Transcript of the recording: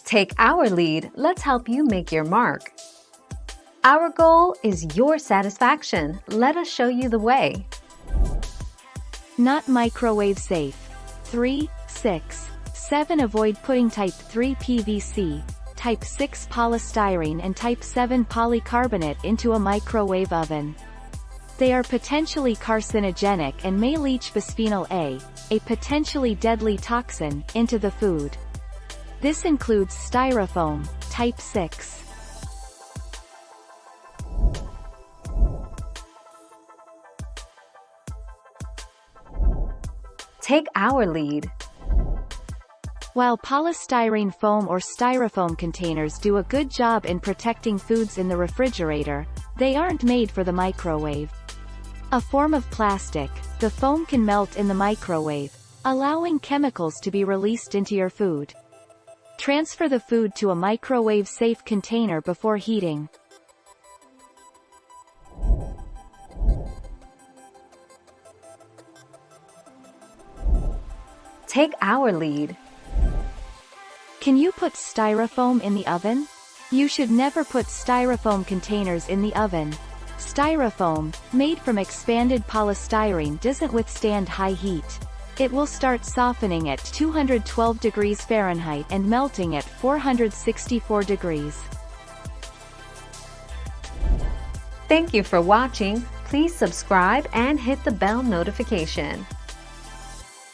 Take our lead, let's help you make your mark. Our goal is your satisfaction. Let us show you the way. Not microwave safe. 3, 6, 7. Avoid putting Type 3 PVC, Type 6 polystyrene and Type 7 polycarbonate into a microwave oven. They are potentially carcinogenic and may leach bisphenol A, a potentially deadly toxin, into the food. This includes Styrofoam, Type 6. Take our lead. While polystyrene foam or styrofoam containers do a good job in protecting foods in the refrigerator, they aren't made for the microwave. A form of plastic, the foam can melt in the microwave, allowing chemicals to be released into your food. Transfer the food to a microwave-safe container before heating. Take our lead. Can you put styrofoam in the oven? You should never put styrofoam containers in the oven. Styrofoam, made from expanded polystyrene, doesn't withstand high heat. It will start softening at 212 degrees Fahrenheit and melting at 464 degrees. Thank you for watching. Please subscribe and hit the bell notification.